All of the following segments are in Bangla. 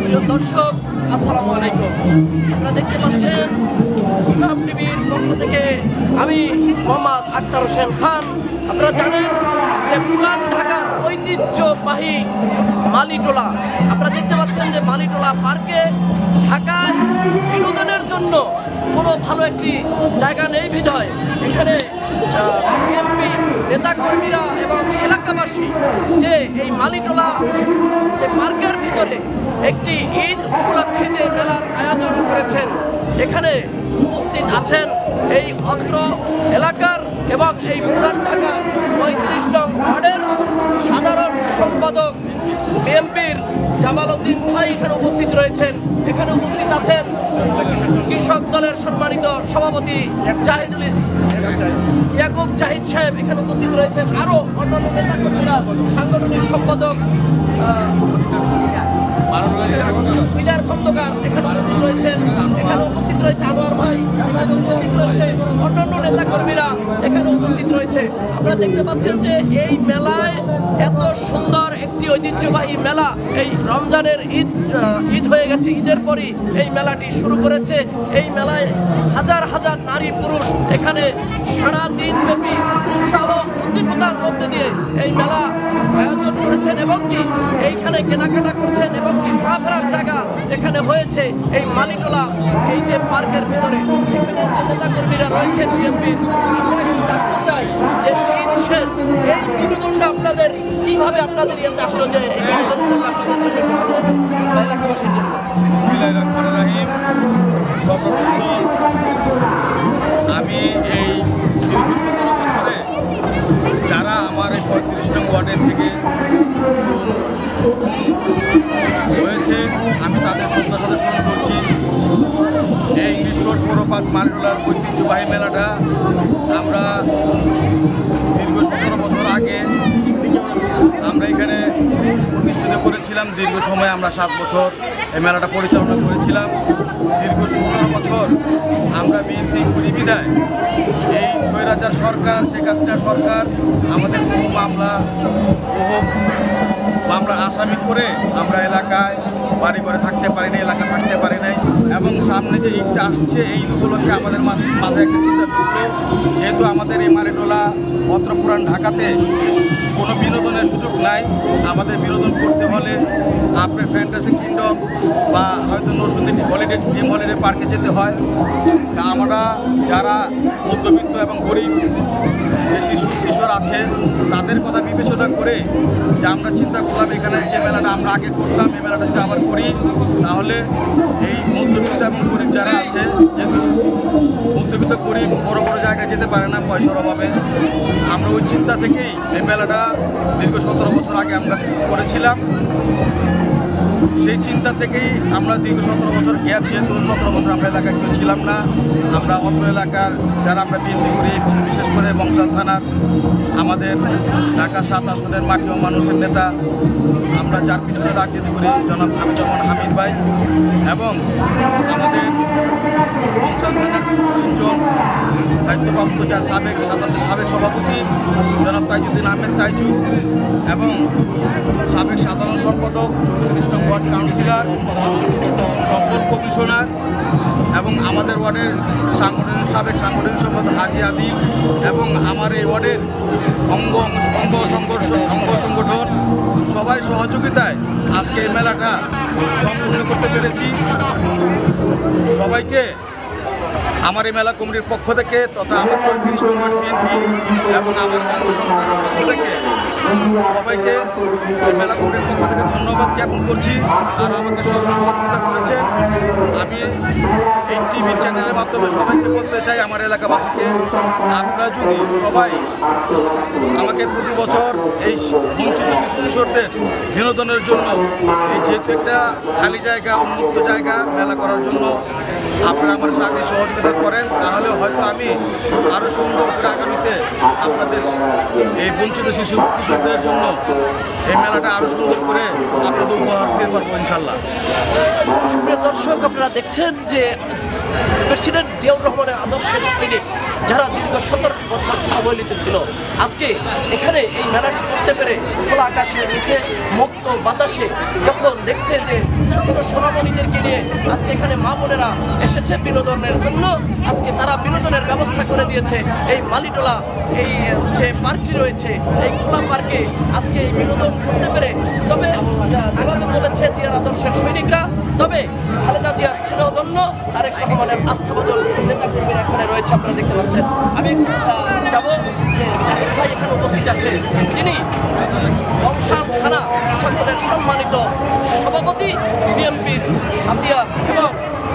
প্রিয় দর্শক, আসসালামু আলাইকুম। আপনারা দেখতে পাচ্ছেন ইমাম টিভির পক্ষ থেকে আমি মোহাম্মদ আক্তার হোসেন খান। আপনারা জানেন যে পুরান ঢাকার ঐতিহ্যবাহী মালিটোলা, আপনারা দেখতে পাচ্ছেন যে মালিটোলা পার্কে ঢাকায় বিনোদনের জন্য কোনো ভালো একটি জায়গা নেই বিধায় এখানে বিএনপি নেতাকর্মীরা এবং এলাকাবাসী যে এই মালিটোলা যে পার্কের ভিতরে একটি ঈদ উপলক্ষে যে মেলার আয়োজন করেছেন, এখানে উপস্থিত আছেন এই অত্র এলাকার এবং এই পুরান ঢাকার ৩৫ নং ওয়ার্ডের সাধারণ সম্পাদক বিএনপির জামাল উদ্দিন ভাই এখানে উপস্থিত রয়েছেন। এখানে উপস্থিত আছেন কৃষক দলের সম্মানিত সভাপতি ইয়াকুব জাহিদ সাহেব এখানে উপস্থিত রয়েছেন। আরো অন্যান্য নেতাকর্মীরা, সাংগঠনিক সম্পাদক বিদার খন্দকার এখানে উপস্থিত রয়েছেন। এখানে উপস্থিত রয়েছে আনোয়ার ভাই, উপস্থিত রয়েছে অন্যান্য নেতাকর্মীরা এখানে উপস্থিত রয়েছে। আপনারা দেখতে পাচ্ছেন যে এই মেলায় এত সুন্দর একটি ঐতিহ্যবাহী মেলা, এই রমজানের ঈদ হয়ে গেছে, ঈদের পরই এই মেলাটি শুরু করেছে। এই মেলায় হাজার হাজার নারী পুরুষ এখানে সারা দিন ব্যাপী উৎসাহ উদ্দীপনার মধ্যে দিয়ে এই মেলা আয়োজন করেছেন এবং কি এইখানে কেনাকাটা করছেন এবং কি ঘোরাফেরার জায়গা এখানে হয়েছে এই মালিটোলা এই যে পার্কের ভিতরে। এখানে যে নেতাকর্মীরা রয়েছেন বিএনপির, আমরা একটু জানতে চাই যে ঈদ শেষ এই বিনোদনটা আপনাদের কিভাবে আপনাদের ইয়েতে আসলো, যে এই বিনোদন করলে আপনাদের জন্য একটু ভালো হবে বা এলাকাবাসীর জন্য। বিসমিল্লাহির রহমানির রহিম। সর্বপ্রথম আমি এই দীর্ঘ ১৭ বছরে যারা আমার এই ৩৫ নং ওয়ার্ডের থেকে হয়েছে, আমি তাদের শ্রদ্ধা সাথে স্মরণ করছি। এই ইংলিশ রোড পৌরপাড় মালিটোলার ঐতিহ্যবাহী মেলাটা আমরা দীর্ঘ ১৭ বছর আগে আমরা এখানে অনুষ্ঠিত করেছিলাম। দীর্ঘ সময় আমরা ৭ বছর এই মেলাটা পরিচালনা করেছিলাম। দীর্ঘ ১৭ বছর আমরা বিএনপি করি বিদায় এই স্বৈরাচার সরকার, শেখ হাসিনা সরকার আমাদের বহু মামলা আসামি করে আমরা এলাকায় বাড়ি ঘরে থাকতে পারি নাই, এলাকা থাকতে পারি নাই। এবং সামনে যে ঈদটা আসছে, এই ঈদ উপলক্ষে আমাদের মাথায় একটা চিন্তা ঢুকলো, যেহেতু আমাদের এই মালিটোলা অত্র পুরান ঢাকাতে কোনো বিনোদনের সুযোগ নাই, আমাদের বিনোদন করতে হলে আপনার ফ্যান্টাসি কিংডম বা হয়তো নরসিংদী ড্রিম হলিডে পার্কে যেতে হয়। তা আমরা যারা মধ্যবিত্ত এবং গরিব যে শিশু কিশোর আছে তাদের কথা বিবেচনা করে যে আমরা চিন্তা করলাম এখানে যে মেলাটা আমরা আগে করতাম, এই মেলাটা যদি আবার করি তাহলে এই মধ্যবিত্ত এবং গরিব যারা আছে, যেহেতু মধ্যবিত্ত গরিব বড় বড় জায়গায় যেতে পারে না পয়সার অভাবে, আমরা ওই চিন্তা থেকেই এই মেলাটা দীর্ঘ ১৭ বছর আগে আমরা করেছিলাম। সেই চিন্তা থেকেই আমরা দীর্ঘ ১৭ বছর গ্যাপ, যেহেতু ১৭ বছর আমরা এলাকায় কেউ ছিলাম না, আমরা অত্র এলাকার যারা আমরা বিএনপি করি, বিশেষ করে বংশাল থানার আমাদের ঢাকা ৭ আসনের মাটি ও মানুষের নেতা, আমরা যার পিছনে রাজনীতি করি জনাব হামিদ ভাই, এবং আমাদের বংশাল থানার ৩জন দায়িত্বপ্রাপ্ত যার সাবেক সভাপতি জনাব তাইজুদ্দিন আহমেদ তাইজু, এবং সাবেক সাধারণ সম্পাদক ৩৪ নং ওয়ার্ড কাউন্সিলর, সফল কমিশনার, এবং আমাদের ওয়ার্ডের সাবেক সাংগঠনিক সম্পাদক হাজি আদিল, এবং আমার এই ওয়ার্ডের অঙ্গ সংগঠন সবাই সহযোগিতায় আজকে এই মেলাটা সম্পূর্ণ করতে পেরেছি। সবাইকে আমার এই মেলা কমিটির পক্ষ থেকে তথা আমার ৩৫ নং ওয়ার্ড বিএনপি এবং আমার অঙ্গ সংগঠনের পক্ষ থেকে সবাইকে মেলা কমিটির পক্ষ থেকে ধন্যবাদ জ্ঞাপন করছি। তারা আমাকে সহযোগিতা করেছেন। আমি এই টিভি চ্যানেলের মাধ্যমে সবাইকে বলতে চাই, আমার এলাকাবাসীকে, আপনারা যদি সবাই আমাকে প্রতি বছর এই বঞ্চিত শিশু কিশোরদের বিনোদনের জন্য এই যেহেতু একটা খালি জায়গা, উন্মুক্ত জায়গা মেলা করার জন্য আপনারা আমার সাথে সহযোগিতা করেন, তাহলে হয়তো আমি আরও সুন্দর করে আগামীতে আপনাদের এই বঞ্চিত শিশু কিশোরদের জন্য এই মেলাটা আরও সুন্দর করে আপনাদের উপহার দিতে পারবো ইনশাল্লাহ। সুপ্রিয় দর্শক, আপনারা দেখছেন যে প্রেসিডেন্ট জিয়াউর রহমানের আদর্শের সৈনিক যারা দীর্ঘ 17 বছর অবহেলিত ছিল, আজকে এখানে এই মেলাটি করতে পেরে খোলা আকাশের নিচে মুক্ত বাতাসে যখন দেখছে যে ছোট্ট সোনামণিদেরকে নিয়ে আজকে এখানে মা বোনেরা এসেছে বিনোদনের জন্য, আজকে তারা বিনোদনের ব্যবস্থা করে দিয়েছে। এই মালিটোলা এই যে পার্কটি রয়েছে, এই খোলা পার্কে আজকে এই বিনোদন করতে পেরে, তবে যেভাবে বলেছে জিয়ার আদর্শের সৈনিকরা, তবে খালেদা জিয়ার স্নেহধন্য তারেক রহমানের আস্থাভাজন নেতাকর্মীরা এখানে রয়েছে, আপনারা দেখতে পাচ্ছেন। আমি যাব যে জাহিদ ভাই এখানে উপস্থিত আছে, তিনি বংশাল থানা কৃষকদের সম্মানিত সভাপতি, বিএনপির হাতিয়ার এবং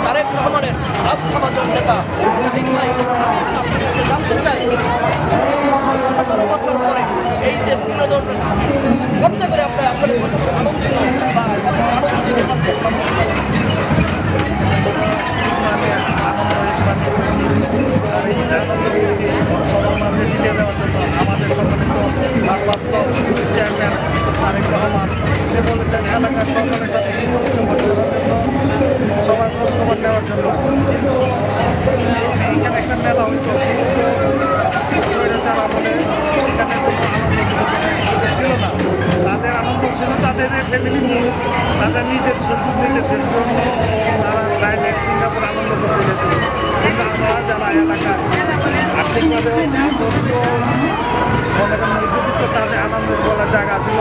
তারেক রহমানের আস্থাভাজন নেতা জাহিদ ভাই। আমি আপনার কাছে জানতে চাই, 17 বছর পরে এই যে বিনোদন করতে পেরে আপনি আসলে কতটুকু আনন্দিত বা আনন্দ দিতে পারছেন? সবার মাঝে মিলিয়ে দেওয়ার জন্য আমাদের সম্মানিত ভারপ্রাপ্ত চেয়ারম্যান তারেক রহমান তিনি বলেছেন এলাকার সকলের সাথে ঈদ উদযাপন করার জন্য, সবার খোঁজ খবর নেওয়ার জন্য। কিন্তু এখানে একটা মেলা হইতো, কিন্তু স্বৈরাচার আমলে এখানে কোনো আনন্দ সুযোগ ছিল না। তাদের আনন্দ ছিল তাদের ফ্যামিলি নিয়ে, তাদের নিজের জন্য তারা থাইল্যান্ড, সিঙ্গাপুর আনন্দ করতে যেত। কিন্তু আমরা যারা এলাকার আর্থিকভাবে শস্য মনে করেন মধ্যবিত্ত, তাদের আনন্দের বলা জায়গা ছিল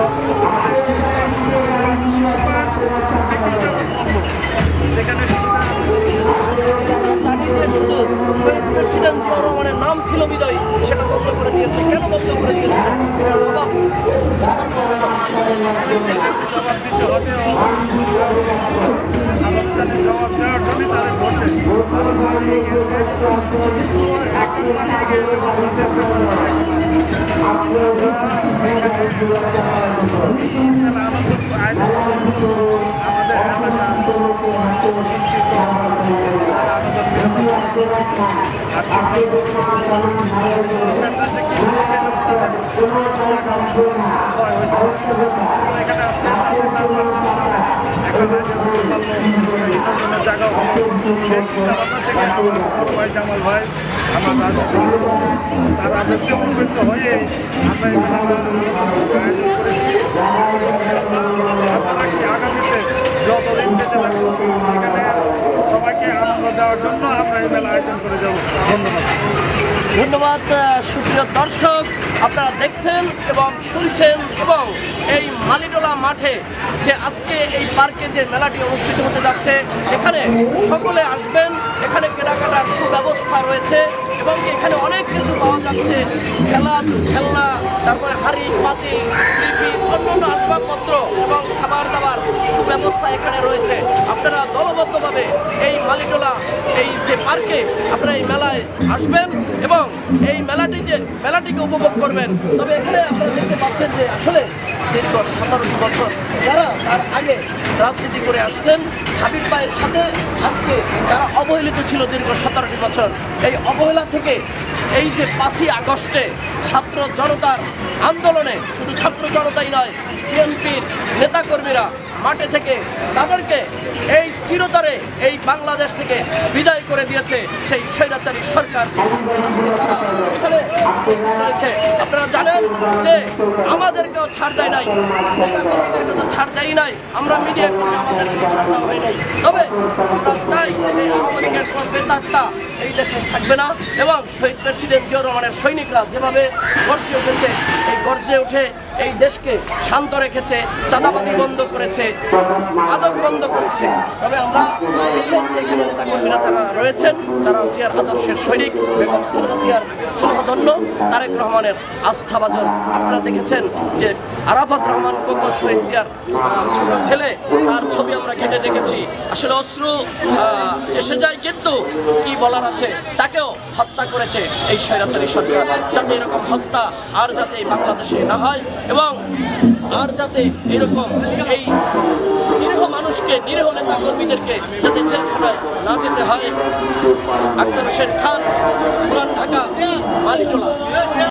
আমাদের শিশু পার্ক। কিন্তু শিশু পার্ক অনেকদিন যাবত বন্ধ, সেখানে শিশুদের আনন্দ শহীদ প্রেসিডেন্ট জিয়াউর রহমানের নাম ছিল বিজয়, সেটা বন্ধ করে দিয়েছে। কেন বন্ধ করে দিয়েছে? এটার জবাব জবাব দিতে হবে, সাধারণ জাতির জবাব দেওয়ার জন্য তাদের ধরছে, তারা পালিয়ে গেছে। কিন্তু এখন পালিয়ে গেলেও তাদের বেতন আনন্দ আয়োজন করছে। আমাদের এলাকার বঞ্চিত যারা আনন্দ বিনোদন বঞ্চিত আর্থিক তাদের ভয় হইতে হয়। কিন্তু এখানে আসলে তাদের নাম একটা রাজ্যের হতে পারলো, বিনোদনের জায়গা হলো। সেই চিন্তাভাবনা থেকে আমার বড় ভাই জামাল ভাই, আমার রাজনীতি তার আদর্শে অনুপ্রাণিত হয়ে আমরা এই মেলা আয়োজন করেছি। আশা রাখি আগামীতে যতদিন বেঁচে থাকবো এখানে সবাইকে আনন্দ দেওয়ার জন্য আমরা এই মেলা আয়োজন করে যাব। ধন্যবাদ। ধন্যবাদ। সুপ্রিয় দর্শক, আপনারা দেখছেন এবং শুনছেন, এবং এই মালিটোলা মাঠে যে আজকে এই পার্কে যে মেলাটি অনুষ্ঠিত হতে যাচ্ছে, এখানে সকলে আসবেন। এখানে কেনাকাটার সুব্যবস্থা রয়েছে এবং এখানে অনেক কিছু পাওয়া যাচ্ছে, খেলনা, তারপরে হাঁড়ি পাতিল, ত্রিপিস, অন্যান্য আসবাবপত্র এবং খাবার দাবার সুব্যবস্থা এখানে রয়েছে। আপনারা দলবদ্ধভাবে এই মালিটোলা এই যে পার্কে আপনারা এই মেলায় আসবেন এবং এই মেলাটিকে উপভোগ করবেন। তবে এখানে আপনারা দেখতে পাচ্ছেন যে আসলে দীর্ঘ 17 বছর যারা তার আগে রাজনীতি করে আসছেন হাবিব ভাইয়ের সাথে, আজকে তারা অবহেলিত ছিল দীর্ঘ 17 বছর। এই অবহেলা থেকে এই যে 5ই আগস্টে ছাত্র জনতার আন্দোলনে, শুধু ছাত্র জনতাই নয়, বিএনপির নেতাকর্মীরা মাঠে থেকে তাদেরকে এই চিরতরে এই বাংলাদেশ থেকে বিদায় করে দিয়েছে সেই স্বৈরাচারী সরকার। এখানে রয়েছে, আপনারা জানেন যে আমাদেরকেও ছাড় দেয় নাই, নেতাকর্মীদেরকে তো ছাড় দেয় নাই, আমরা মিডিয়া কর্মী আমাদেরকেও ছাড় দেওয়া হয় নাই। তবে আমরা চাই যে আওয়ামী লীগের বেতাত্তা এই দেশে থাকবে না এবং শহীদ প্রেসিডেন্ট জিয়াউর রহমানের সৈনিকরা যেভাবে গর্জে উঠেছে, এই গর্জে উঠে এই দেশকে শান্ত রেখেছে, চাঁদাবাজি বন্ধ করেছে, মাদক বন্ধ করেছে। তবে আমরা দেখছেন যে এখানে নেতাকর্মীরা যারা রয়েছেন তারা জিয়ার আদর্শের সৈনিক, বেগম খালেদা জিয়ার স্নেহধন্য, তারেক রহমানের আস্থাভাজন। আপনারা দেখেছেন যে আরাফাত রহমান কোকো শহীদ জিয়ার ছোট ছেলে, তার ছবি আমরা ঘেঁটে দেখেছি। আসলে অশ্রু এসে যায়, কিন্তু কি বলার আছে, তাকেও হত্যা করেছে এই স্বৈরাচারী সরকার। যাতে এরকম হত্যা আর যাতে বাংলাদেশে না হয় এবং আর যাতে এরকম এই নিরীহ মানুষকে, নিরীহ নেতা কর্মীদেরকে যাতে জেলখানায় না যেতে হয়। আক্তার হোসেন খান, পুরান ঢাকা, মালিটোলা।